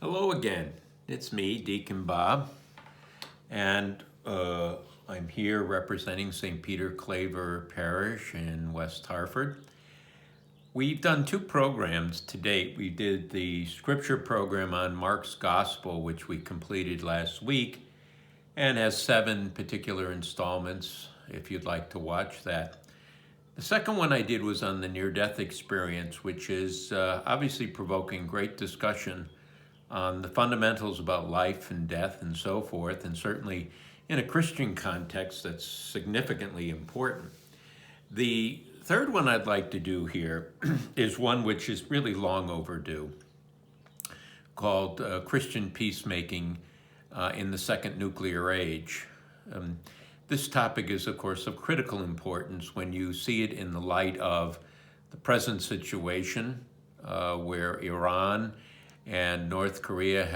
Hello again. It's me, Deacon Bob, and I'm here representing St. Peter Claver Parish in West Hartford. We've done two programs to date. We did the scripture program on Mark's Gospel, which we completed last week, and has 7 particular installments if you'd like to watch that. The second one I did was on the near-death experience, which is obviously provoking great discussion on the fundamentals about life and death and so forth, and certainly in a Christian context that's significantly important. The third one I'd like to do here is one which is really long overdue, called Christian Peacemaking in the Second Nuclear Age. This topic is, of course, of critical importance when you see it in the light of the present situation where Iran and North Korea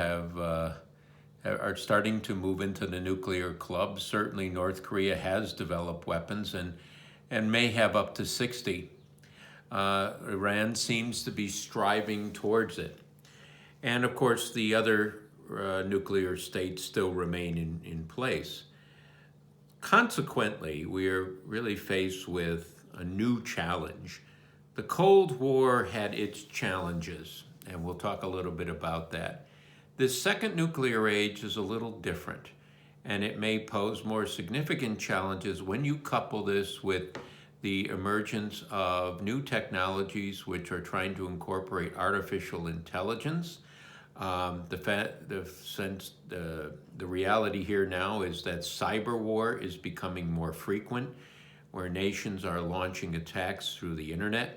are starting to move into the nuclear club. Certainly, North Korea has developed weapons and may have up to 60. Iran seems to be striving towards it. And of course, the other nuclear states still remain in place. Consequently, we are really faced with a new challenge. The Cold War had its challenges, and we'll talk a little bit about that. This second nuclear age is a little different, and it may pose more significant challenges when you couple this with the emergence of new technologies which are trying to incorporate artificial intelligence. The reality here now is that cyber war is becoming more frequent, where nations are launching attacks through the internet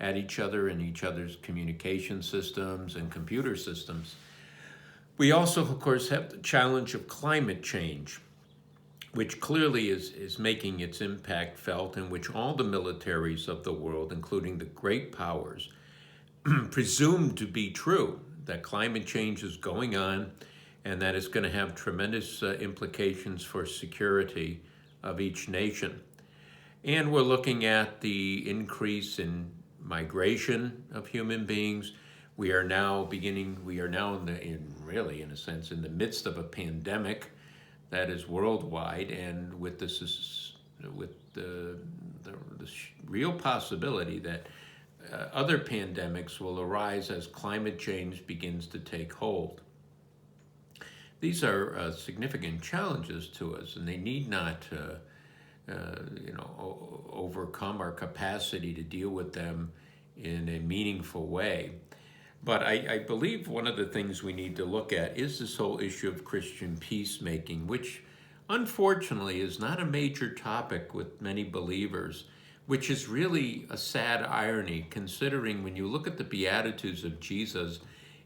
at each other and each other's communication systems and computer systems. We also, of course, have the challenge of climate change, which clearly is making its impact felt, in which all the militaries of the world, including the great powers, presume to be true, that climate change is going on and that it's going to have tremendous implications for security of each nation. And we're looking at the increase in migration of human beings. We are now really, in a sense, in the midst of a pandemic that is worldwide, and with the real possibility that other pandemics will arise as climate change begins to take hold. These are significant challenges to us, and they need not overcome our capacity to deal with them in a meaningful way. But I believe one of the things we need to look at is this whole issue of Christian peacemaking, which unfortunately is not a major topic with many believers, which is really a sad irony, considering when you look at the Beatitudes of Jesus,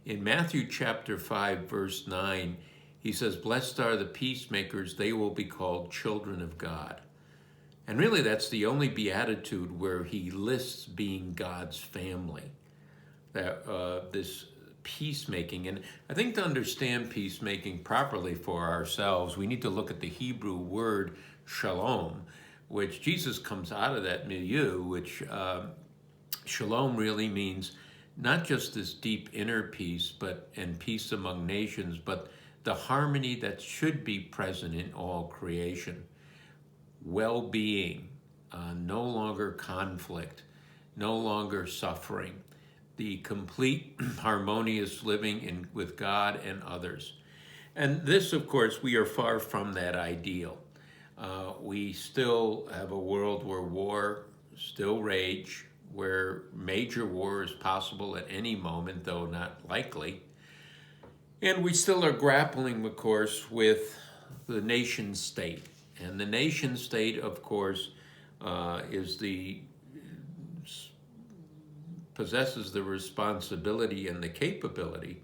in Matthew chapter 5, verse 9, he says, "Blessed are the peacemakers, they will be called children of God." And really, that's the only beatitude where he lists being God's family, that this peacemaking. And I think to understand peacemaking properly for ourselves, we need to look at the Hebrew word shalom, which Jesus comes out of that milieu, which shalom really means not just this deep inner peace and peace among nations, but the harmony that should be present in all creation. Well-being, no longer conflict, no longer suffering, the complete harmonious living with God and others. And this, of course, we are far from that ideal. We still have a world where war still rage, where major war is possible at any moment, though not likely. And we still are grappling, of course, with the nation state. And the nation state, of course, possesses the responsibility and the capability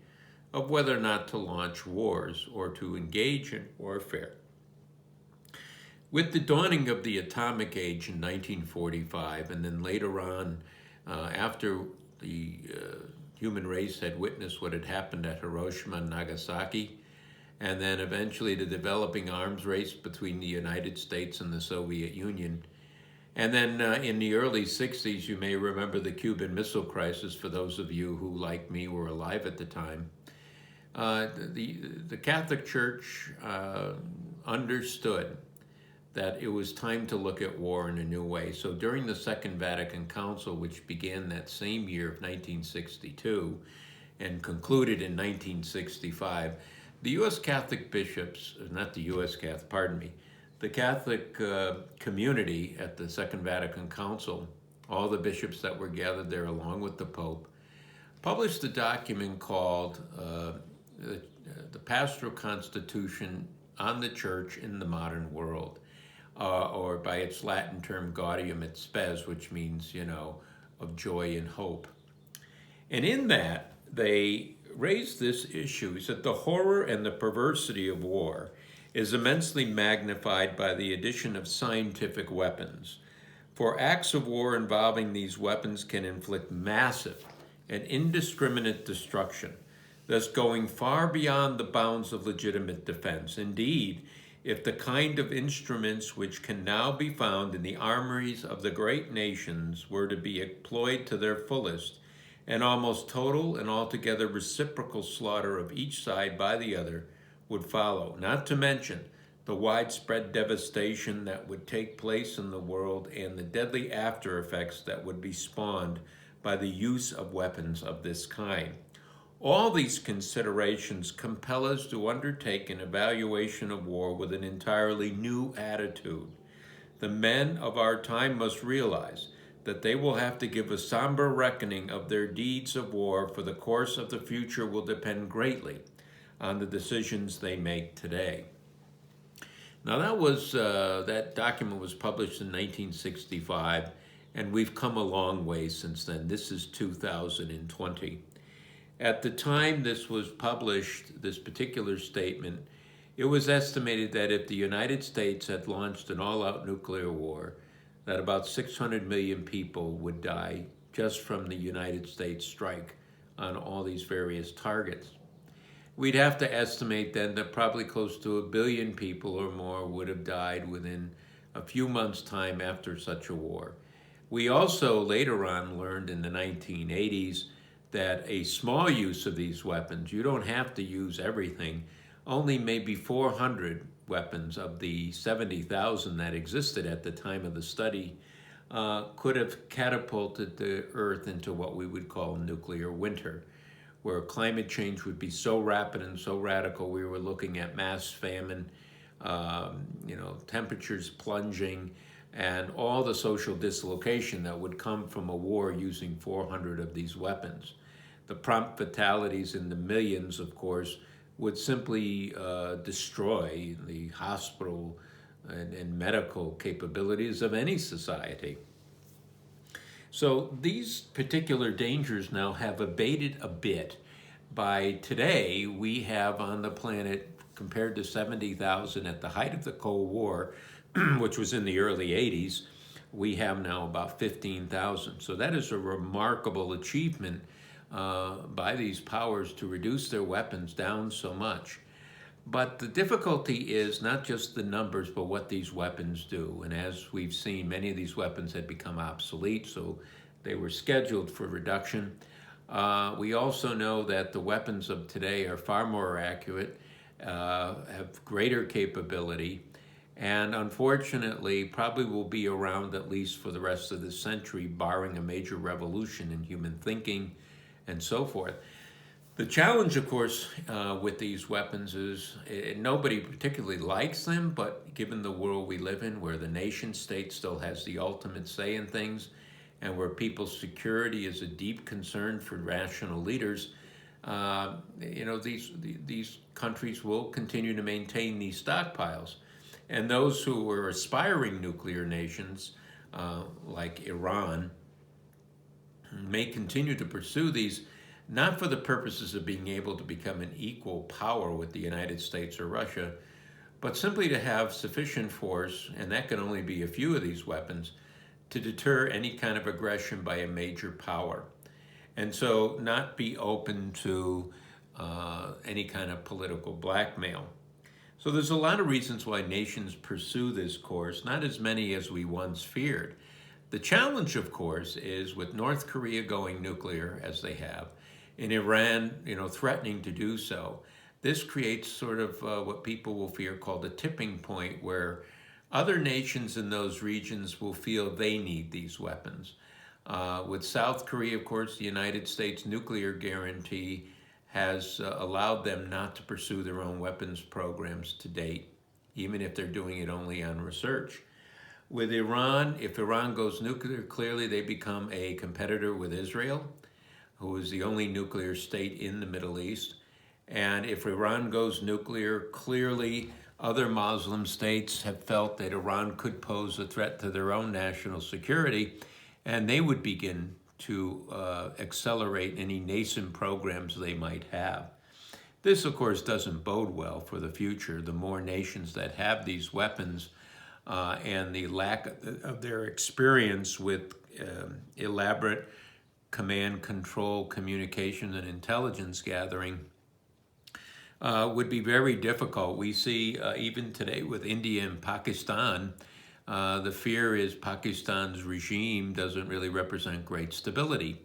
of whether or not to launch wars or to engage in warfare. With the dawning of the atomic age in 1945, and then later on, after the human race had witnessed what had happened at Hiroshima and Nagasaki, and then eventually the developing arms race between the United States and the Soviet Union. And then in the early 60s, you may remember the Cuban Missile Crisis, for those of you who, like me, were alive at the time. the Catholic Church understood that it was time to look at war in a new way. So during the Second Vatican Council, which began that same year of 1962 and concluded in 1965, the U.S. Catholic bishops, not the U.S. Catholic, pardon me, the Catholic community at the Second Vatican Council, all the bishops that were gathered there along with the Pope, published a document called the Pastoral Constitution on the Church in the Modern World, or by its Latin term Gaudium et Spes, which means, of joy and hope. And in that, they raised this issue. He said the horror and the perversity of war is immensely magnified by the addition of scientific weapons. For acts of war involving these weapons can inflict massive and indiscriminate destruction, thus going far beyond the bounds of legitimate defense. Indeed, if the kind of instruments which can now be found in the armories of the great nations were to be employed to their fullest, an almost total and altogether reciprocal slaughter of each side by the other would follow, not to mention the widespread devastation that would take place in the world and the deadly after effects that would be spawned by the use of weapons of this kind. All these considerations compel us to undertake an evaluation of war with an entirely new attitude. The men of our time must realize that they will have to give a somber reckoning of their deeds of war, for the course of the future will depend greatly on the decisions they make today. Now that document was published in 1965, and we've come a long way since then. This is 2020. At the time this was published, this particular statement, it was estimated that if the United States had launched an all-out nuclear war, that about 600 million people would die just from the United States strike on all these various targets. We'd have to estimate then that probably close to 1 billion people or more would have died within a few months' time after such a war. We also later on learned in the 1980s that a small use of these weapons, you don't have to use everything, only maybe 400 weapons of the 70,000 that existed at the time of the study could have catapulted the Earth into what we would call nuclear winter, where climate change would be so rapid and so radical. We were looking at mass famine, temperatures plunging, and all the social dislocation that would come from a war using 400 of these weapons. The prompt fatalities in the millions, of course, would simply destroy the hospital and medical capabilities of any society. So these particular dangers now have abated a bit. By today, we have on the planet, compared to 70,000 at the height of the Cold War, which was in the early 80s, we have now about 15,000. So that is a remarkable achievement by these powers to reduce their weapons down so much. But the difficulty is not just the numbers, but what these weapons do. And as we've seen, many of these weapons had become obsolete, so they were scheduled for reduction. We also know that the weapons of today are far more accurate, have greater capability, and unfortunately probably will be around at least for the rest of the century, barring a major revolution in human thinking and so forth. The challenge, of course, with these weapons is nobody particularly likes them, but given the world we live in, where the nation state still has the ultimate say in things, and where people's security is a deep concern for rational leaders, these countries will continue to maintain these stockpiles. And those who are aspiring nuclear nations, like Iran, may continue to pursue these, not for the purposes of being able to become an equal power with the United States or Russia, but simply to have sufficient force, and that can only be a few of these weapons, to deter any kind of aggression by a major power. And so not be open to any kind of political blackmail. So there's a lot of reasons why nations pursue this course, not as many as we once feared. The challenge, of course, is with North Korea going nuclear, as they have, and Iran, threatening to do so. This creates sort of what people will fear called a tipping point, where other nations in those regions will feel they need these weapons. With South Korea, of course, the United States nuclear guarantee has allowed them not to pursue their own weapons programs to date, even if they're doing it only on research. With Iran, if Iran goes nuclear, clearly they become a competitor with Israel, who is the only nuclear state in the Middle East. And if Iran goes nuclear, clearly other Muslim states have felt that Iran could pose a threat to their own national security, and they would begin to accelerate any nascent programs they might have. This, of course, doesn't bode well for the future. The more nations that have these weapons and the lack of their experience with elaborate command, control, communication, and intelligence gathering would be very difficult. We see even today with India and Pakistan, the fear is Pakistan's regime doesn't really represent great stability.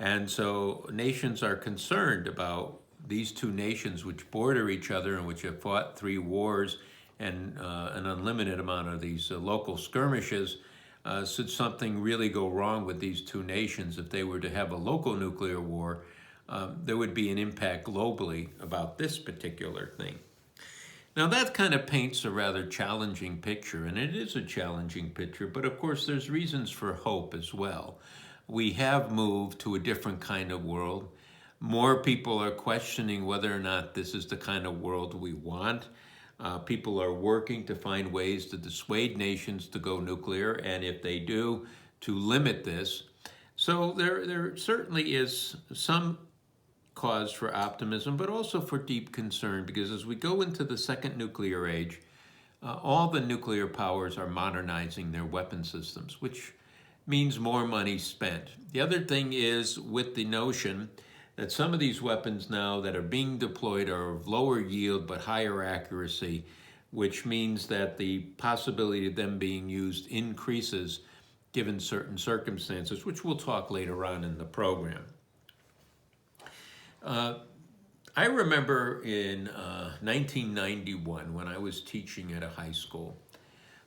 And so nations are concerned about these two nations which border each other and which have fought 3 wars and an unlimited amount of these local skirmishes. Should something really go wrong with these two nations, if they were to have a local nuclear war, there would be an impact globally about this particular thing. Now that kind of paints a rather challenging picture, and it is a challenging picture, but of course there's reasons for hope as well. We have moved to a different kind of world. More people are questioning whether or not this is the kind of world we want. People are working to find ways to dissuade nations to go nuclear, and if they do, to limit this. So there certainly is some cause for optimism, but also for deep concern, because as we go into the second nuclear age, all the nuclear powers are modernizing their weapon systems, which means more money spent. The other thing is with the notion that some of these weapons now that are being deployed are of lower yield but higher accuracy, which means that the possibility of them being used increases given certain circumstances, which we'll talk later on in the program. I remember in 1991, when I was teaching at a high school,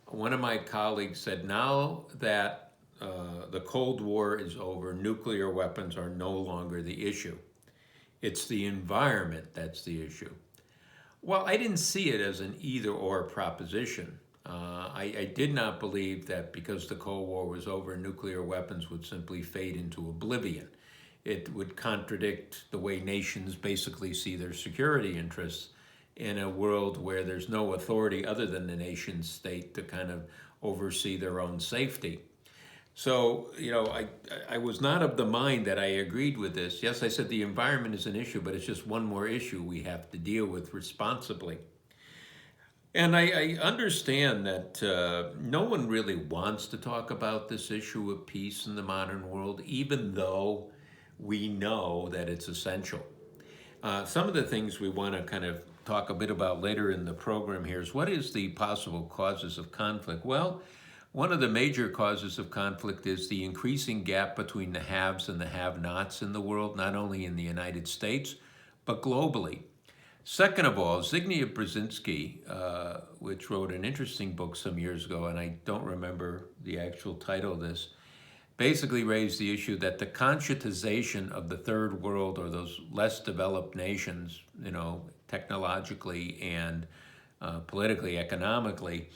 one of my colleagues said, now that the Cold War is over, nuclear weapons are no longer the issue. It's the environment that's the issue. Well, I didn't see it as an either-or proposition. I did not believe that because the Cold War was over, nuclear weapons would simply fade into oblivion. It would contradict the way nations basically see their security interests in a world where there's no authority other than the nation state to kind of oversee their own safety. So, I was not of the mind that I agreed with this. Yes, I said the environment is an issue, but it's just one more issue we have to deal with responsibly. And I understand that no one really wants to talk about this issue of peace in the modern world, even though we know that it's essential. Some of the things we want to kind of talk a bit about later in the program here is what is the possible causes of conflict? Well, one of the major causes of conflict is the increasing gap between the haves and the have-nots in the world, not only in the United States, but globally. Second of all, Zbigniew Brzezinski, which wrote an interesting book some years ago, and I don't remember the actual title of this, basically raised the issue that the conscientization of the third world, or those less developed nations, technologically and politically, economically,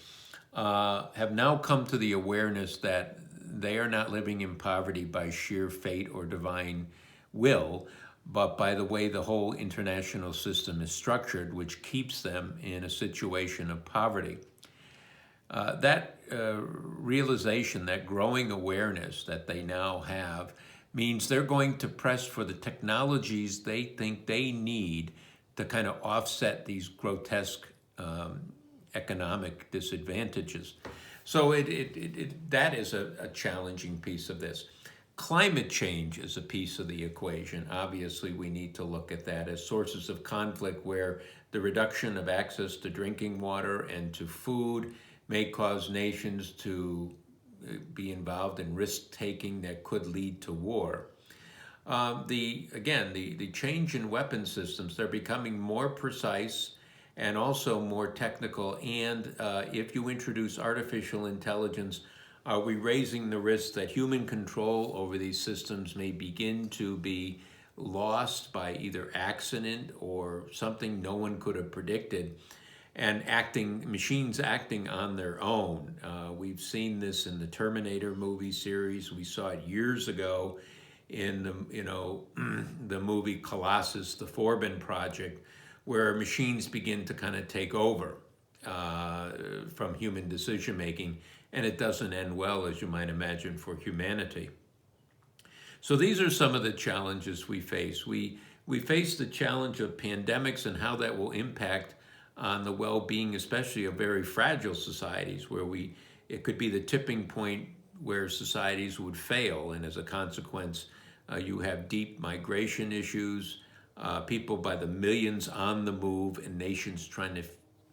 have now come to the awareness that they are not living in poverty by sheer fate or divine will, but by the way the whole international system is structured, which keeps them in a situation of poverty. That realization, that growing awareness that they now have, means they're going to press for the technologies they think they need to kind of offset these grotesque economic disadvantages. So that is a challenging piece of this. Climate change is a piece of the equation. Obviously, we need to look at that as sources of conflict, where the reduction of access to drinking water and to food may cause nations to be involved in risk-taking that could lead to war. The change in weapon systems, they're becoming more precise and also more technical. And if you introduce artificial intelligence, are we raising the risk that human control over these systems may begin to be lost by either accident or something no one could have predicted, and machines acting on their own? We've seen this in the Terminator movie series. We saw it years ago in the movie Colossus, the Forbin Project, where machines begin to kind of take over from human decision making, and it doesn't end well, as you might imagine, for humanity. So these are some of the challenges we face. We face the challenge of pandemics and how that will impact on the well-being, especially of very fragile societies, where it could be the tipping point where societies would fail, and as a consequence, you have deep migration issues, people by the millions on the move, and nations trying to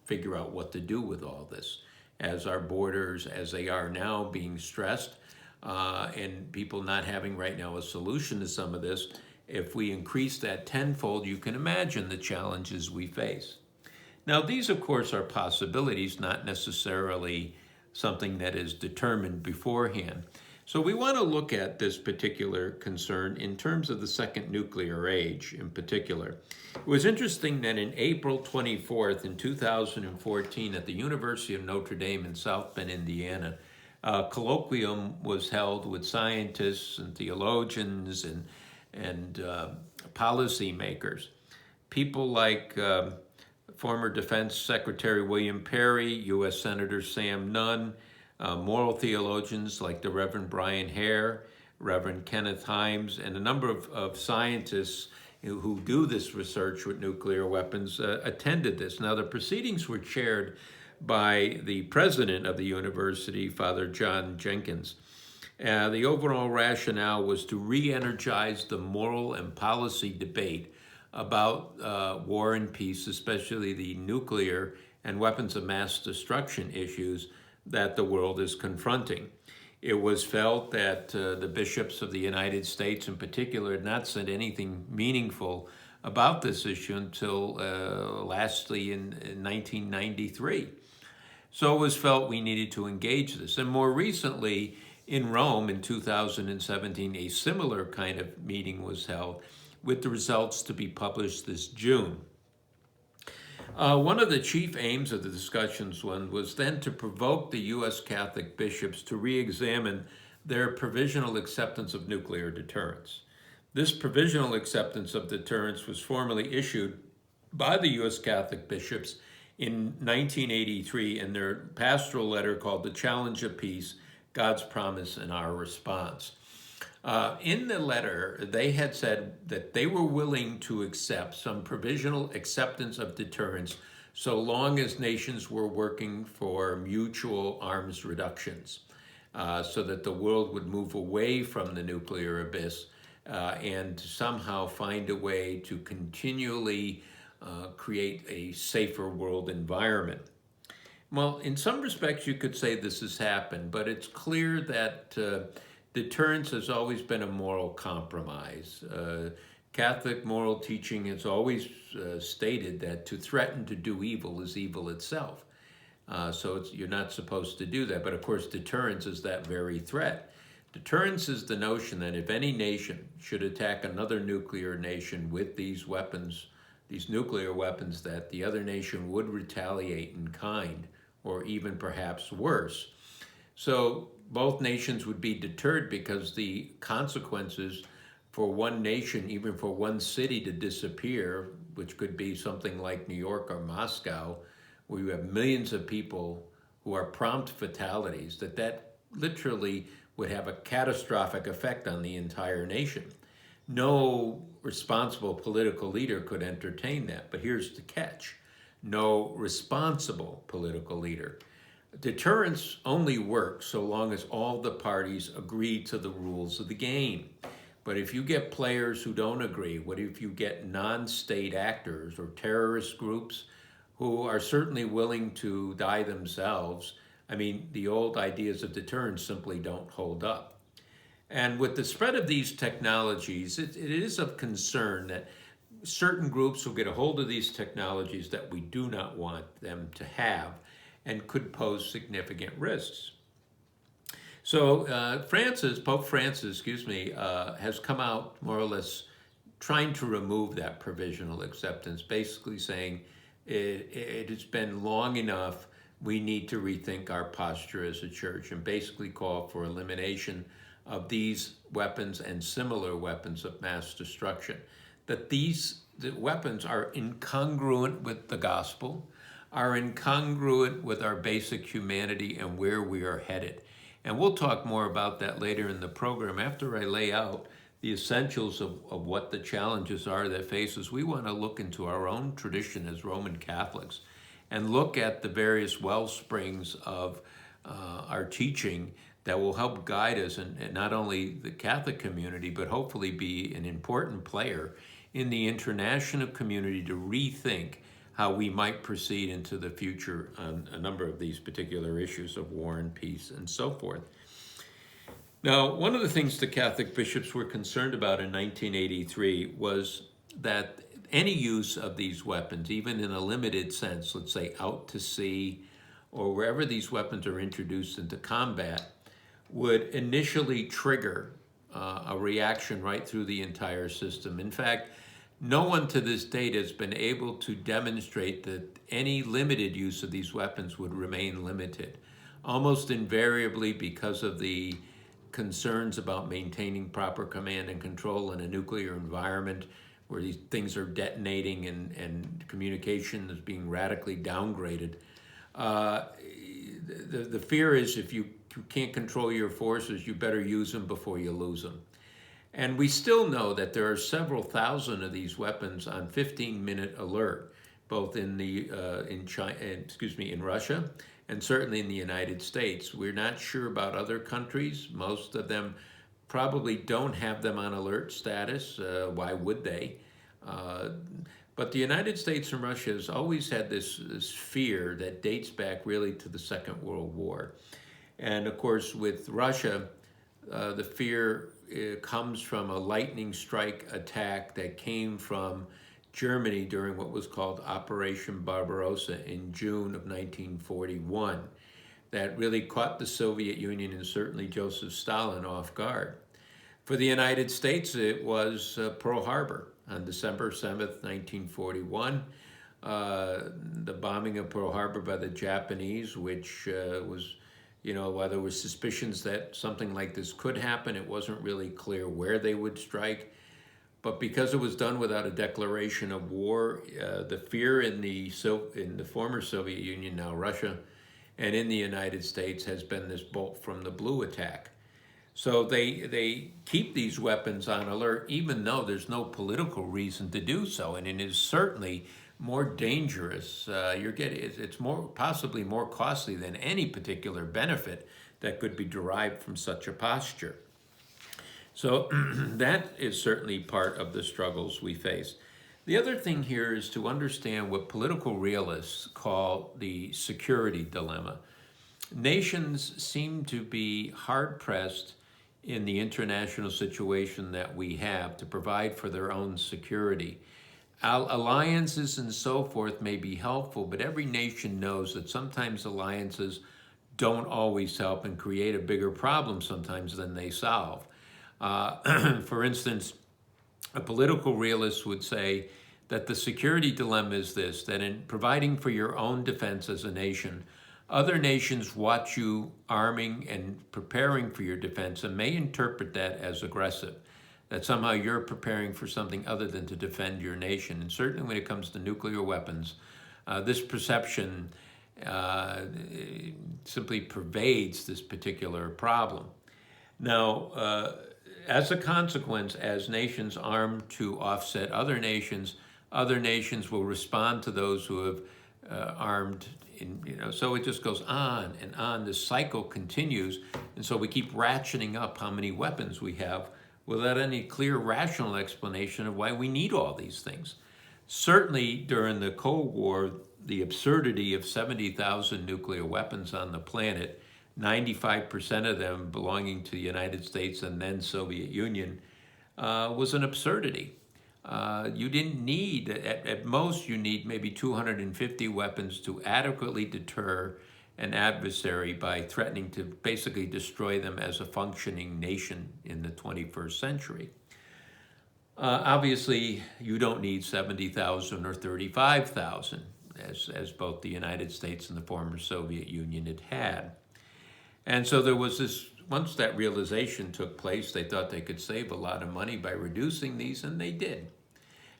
figure out what to do with all this. As our borders, as they are now, being stressed, and people not having right now a solution to some of this, if we increase that tenfold, you can imagine the challenges we face. Now, these, of course, are possibilities, not necessarily something that is determined beforehand. So we want to look at this particular concern in terms of the second nuclear age in particular. It was interesting that in April 24th in 2014 at the University of Notre Dame in South Bend, Indiana, a colloquium was held with scientists and theologians and policymakers. People like former Defense Secretary William Perry, U.S. Senator Sam Nunn, moral theologians like the Reverend Brian Hare, Reverend Kenneth Himes, and a number of scientists who do this research with nuclear weapons attended this. Now, the proceedings were chaired by the president of the university, Father John Jenkins. The overall rationale was to re-energize the moral and policy debate about war and peace, especially the nuclear and weapons of mass destruction issues that the world is confronting. It was felt that the bishops of the United States in particular had not said anything meaningful about this issue until lastly in 1993. So it was felt we needed to engage this. And more recently, in Rome in 2017, a similar kind of meeting was held with the results to be published this June. One of the chief aims of the discussions was then to provoke the U.S. Catholic bishops to re-examine their provisional acceptance of nuclear deterrence. This provisional acceptance of deterrence was formally issued by the U.S. Catholic bishops in 1983 in their pastoral letter called The Challenge of Peace, God's Promise and Our Response. In the letter, they had said that they were willing to accept some provisional acceptance of deterrence so long as nations were working for mutual arms reductions, so that the world would move away from the nuclear abyss and somehow find a way to continually create a safer world environment. Well, in some respects, you could say this has happened, but it's clear that deterrence has always been a moral compromise. Catholic moral teaching has always stated that to threaten to do evil is evil itself. So you're not supposed to do that. But of course, deterrence is that very threat. Deterrence is the notion that if any nation should attack another nuclear nation with these weapons, these nuclear weapons, that the other nation would retaliate in kind, or even perhaps worse. So both nations would be deterred because the consequences for one nation, even for one city to disappear, which could be something like New York or Moscow, where you have millions of people who are prompt fatalities, that literally would have a catastrophic effect on the entire nation. No responsible political leader could entertain that. But here's the catch. No responsible political leader. Deterrence only works so long as all the parties agree to the rules of the game. But if you get players who don't agree, what if you get non-state actors or terrorist groups who are certainly willing to die themselves? I mean, the old ideas of deterrence simply don't hold up. And with the spread of these technologies, it is of concern that certain groups will get a hold of these technologies that we do not want them to have and could pose significant risks. So Pope Francis, has come out more or less trying to remove that provisional acceptance, basically saying it has been long enough, we need to rethink our posture as a church and basically call for elimination of these weapons and similar weapons of mass destruction. That the weapons are incongruent with the gospel, are incongruent with our basic humanity and where we are headed. And we'll talk more about that later in the program after I lay out the essentials of what the challenges are that face us. We want to look into our own tradition as Roman Catholics and look at the various well springs of our teaching that will help guide us in not only the Catholic community, but hopefully be an important player in the international community to rethink how we might proceed into the future on a number of these particular issues of war and peace and so forth. Now, one of the things the Catholic bishops were concerned about in 1983 was that any use of these weapons, even in a limited sense, let's say out to sea or wherever these weapons are introduced into combat, would initially trigger a reaction right through the entire system. In fact, no one to this date has been able to demonstrate that any limited use of these weapons would remain limited. Almost invariably, because of the concerns about maintaining proper command and control in a nuclear environment where these things are detonating and communication is being radically downgraded, the fear is if you can't control your forces, you better use them before you lose them. And we still know that there are several thousand of these weapons on 15-minute alert, both in Russia and certainly in the United States. We're not sure about other countries. Most of them probably don't have them on alert status. Why would they? But the United States and Russia has always had this fear that dates back really to the Second World War. And of course, with Russia, the fear comes from a lightning strike attack that came from Germany during what was called Operation Barbarossa in June of 1941. That really caught the Soviet Union and certainly Joseph Stalin off guard. For the United States, it was Pearl Harbor on December 7th, 1941. The bombing of Pearl Harbor by the Japanese, which was, while there were suspicions that something like this could happen, it wasn't really clear where they would strike. But because it was done without a declaration of war, the fear in the former Soviet Union, now Russia, and in the United States has been this bolt from the blue attack. So they keep these weapons on alert, even though there's no political reason to do so, and it is certainly more dangerous. It's possibly more costly than any particular benefit that could be derived from such a posture. So that is certainly part of the struggles we face. The other thing here is to understand what political realists call the security dilemma. Nations seem to be hard-pressed in the international situation that we have to provide for their own security. Alliances and so forth may be helpful, but every nation knows that sometimes alliances don't always help and create a bigger problem sometimes than they solve. For instance, a political realist would say that the security dilemma is this, that in providing for your own defense as a nation, other nations watch you arming and preparing for your defense and may interpret that as aggressive, that somehow you're preparing for something other than to defend your nation. And certainly when it comes to nuclear weapons, this perception simply pervades this particular problem. Now, as a consequence, as nations arm to offset other nations will respond to those who have armed. So it just goes on and on. This cycle continues, and so we keep ratcheting up how many weapons we have without any clear rational explanation of why we need all these things. Certainly during the Cold War, the absurdity of 70,000 nuclear weapons on the planet 95% of them belonging to the United States and then Soviet Union, was an absurdity. You didn't need, at most, you need maybe 250 weapons to adequately deter an adversary by threatening to basically destroy them as a functioning nation in the 21st century. Obviously, you don't need 70,000 or 35,000, as both the United States and the former Soviet Union had. And so there was this, once that realization took place, they thought they could save a lot of money by reducing these, and they did.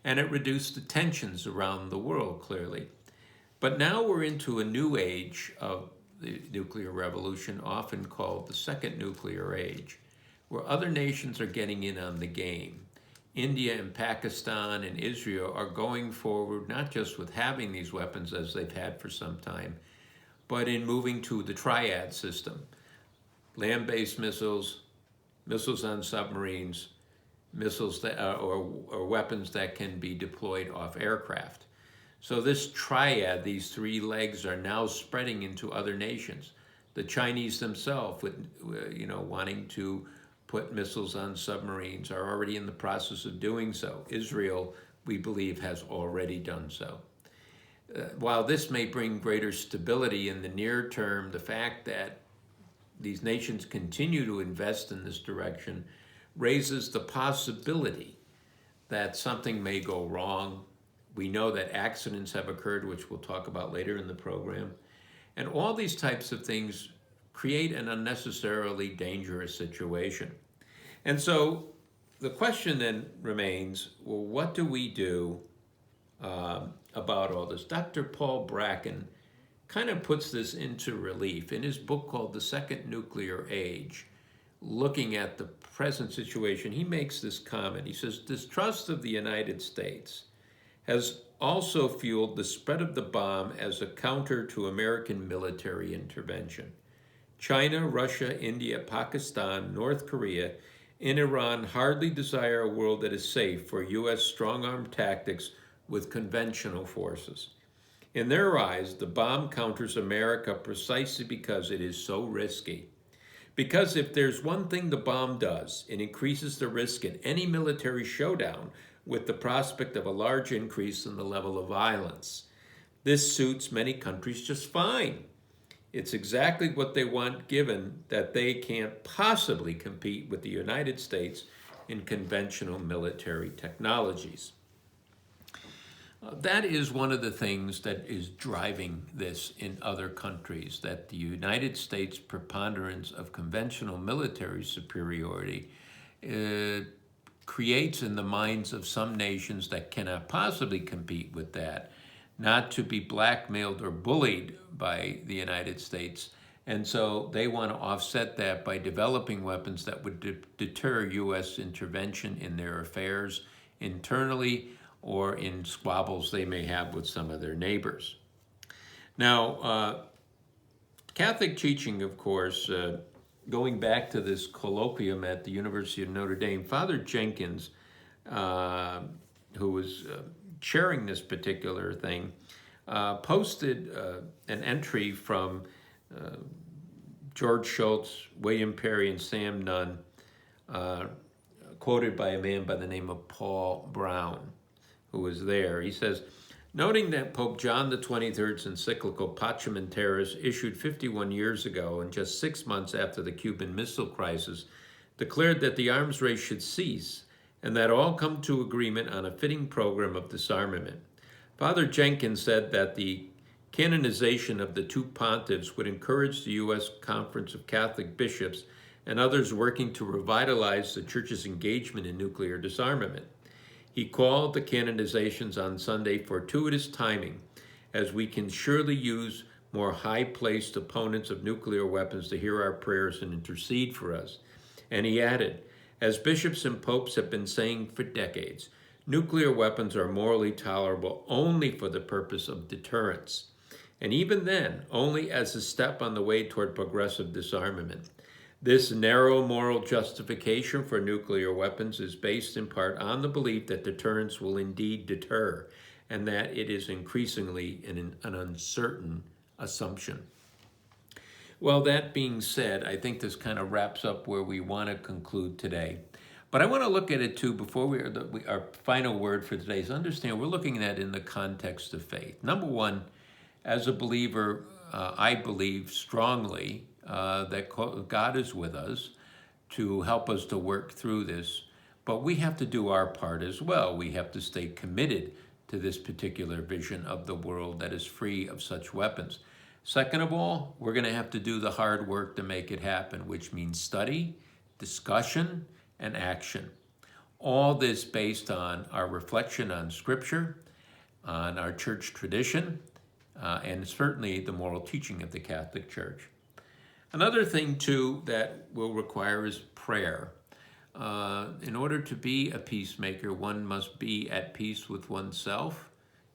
And it reduced the tensions around the world, clearly. But now we're into a new age of the nuclear revolution, often called the second nuclear age, where other nations are getting in on the game. India and Pakistan and Israel are going forward, not just with having these weapons as they've had for some time, but in moving to the triad system. Land-based missiles, missiles on submarines, missiles that, or weapons that can be deployed off aircraft. So this triad, these three legs, are now spreading into other nations. The Chinese themselves, with wanting to put missiles on submarines, are already in the process of doing so. Israel, we believe, has already done so. While this may bring greater stability in the near term, the fact that these nations continue to invest in this direction raises the possibility that something may go wrong. We know that accidents have occurred, which we'll talk about later in the program. And all these types of things create an unnecessarily dangerous situation. And so the question then remains, well, what do we do about all this? Dr. Paul Bracken kind of puts this into relief in his book called The Second Nuclear Age. Looking at the present situation, he makes this comment. He says, distrust of the United States has also fueled the spread of the bomb as a counter to American military intervention. China, Russia, India, Pakistan, North Korea, and Iran hardly desire a world that is safe for U.S. strong-arm tactics with conventional forces. In their eyes, the bomb counters America precisely because it is so risky. Because if there's one thing the bomb does, it increases the risk in any military showdown with the prospect of a large increase in the level of violence. This suits many countries just fine. It's exactly what they want, given that they can't possibly compete with the United States in conventional military technologies. That is one of the things that is driving this in other countries, that the United States' preponderance of conventional military superiority creates in the minds of some nations that cannot possibly compete with that, not to be blackmailed or bullied by the United States. And so they want to offset that by developing weapons that would deter U.S. intervention in their affairs internally or in squabbles they may have with some of their neighbors. Now, Catholic teaching, of course, going back to this colloquium at the University of Notre Dame, Father Jenkins, who was chairing this particular thing, posted an entry from George Schultz, William Perry, and Sam Nunn, quoted by a man by the name of Paul Brown, who was there. He says, noting that Pope John XXIII's encyclical Pacem in Terris, issued 51 years ago and just 6 months after the Cuban Missile Crisis, declared that the arms race should cease and that all come to agreement on a fitting program of disarmament. Father Jenkins said that the canonization of the two pontiffs would encourage the U.S. Conference of Catholic Bishops and others working to revitalize the Church's engagement in nuclear disarmament. He called the canonizations on Sunday fortuitous timing, as we can surely use more high-placed opponents of nuclear weapons to hear our prayers and intercede for us. And he added, as bishops and popes have been saying for decades, nuclear weapons are morally tolerable only for the purpose of deterrence, and even then, only as a step on the way toward progressive disarmament. This narrow moral justification for nuclear weapons is based in part on the belief that deterrence will indeed deter, and that it is increasingly an uncertain assumption. Well, that being said, I think this kind of wraps up where we want to conclude today. But I want to look at it too before our final word for today is understand we're looking at it in the context of faith. Number one, as a believer, I believe strongly that God is with us to help us to work through this, but we have to do our part as well. We have to stay committed to this particular vision of the world that is free of such weapons. Second of all, we're going to have to do the hard work to make it happen, which means study, discussion, and action. All this based on our reflection on Scripture, on our church tradition, and certainly the moral teaching of the Catholic Church. Another thing, too, that will require is prayer. In order to be a peacemaker, one must be at peace with oneself,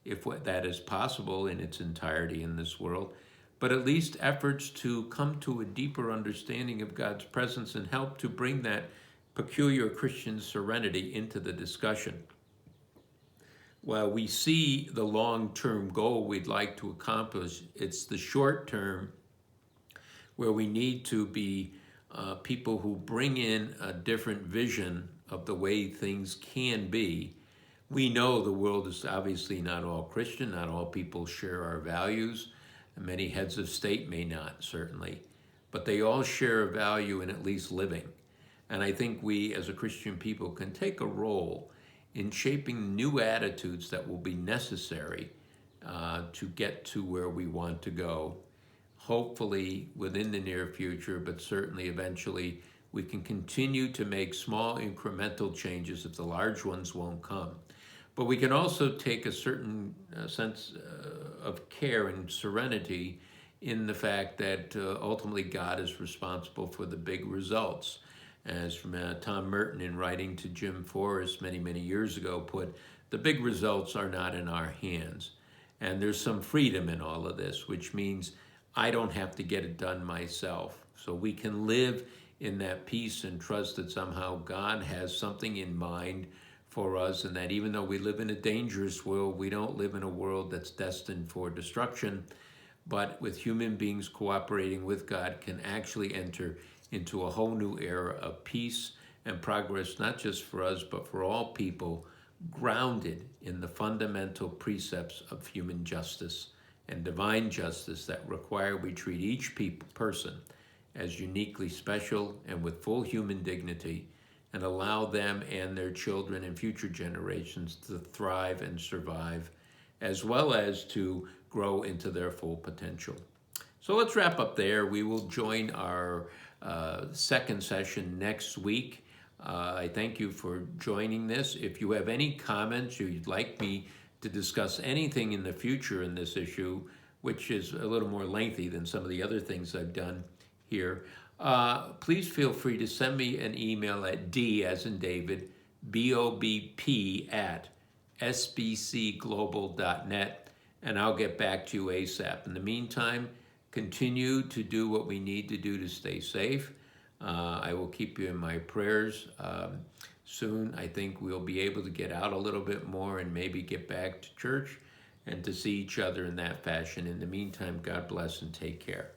if that is possible in its entirety in this world, but at least efforts to come to a deeper understanding of God's presence and help to bring that peculiar Christian serenity into the discussion. While we see the long-term goal we'd like to accomplish, it's the short-term where we need to be people who bring in a different vision of the way things can be. We know the world is obviously not all Christian, not all people share our values, and many heads of state may not, certainly, but they all share a value in at least living. And I think we as a Christian people can take a role in shaping new attitudes that will be necessary to get to where we want to go. Hopefully within the near future, but certainly eventually, we can continue to make small incremental changes if the large ones won't come. But we can also take a certain sense of care and serenity in the fact that ultimately God is responsible for the big results. As from Tom Merton in writing to Jim Forrest many, many years ago put, the big results are not in our hands. And there's some freedom in all of this, which means I don't have to get it done myself. So we can live in that peace and trust that somehow God has something in mind for us, and that even though we live in a dangerous world, we don't live in a world that's destined for destruction, but with human beings cooperating with God can actually enter into a whole new era of peace and progress, not just for us, but for all people, grounded in the fundamental precepts of human justice and divine justice that require we treat each person as uniquely special and with full human dignity, and allow them and their children and future generations to thrive and survive, as well as to grow into their full potential. So let's wrap up there. We will join our second session next week. I thank you for joining this. If you have any comments, or you'd like me to discuss anything in the future in this issue, which is a little more lengthy than some of the other things I've done here, please feel free to send me an email at D as in David, BOBP at sbcglobal.net, and I'll get back to you ASAP. In the meantime, continue to do what we need to do to stay safe. I will keep you in my prayers. Soon, I think we'll be able to get out a little bit more and maybe get back to church and to see each other in that fashion. In the meantime, God bless and take care.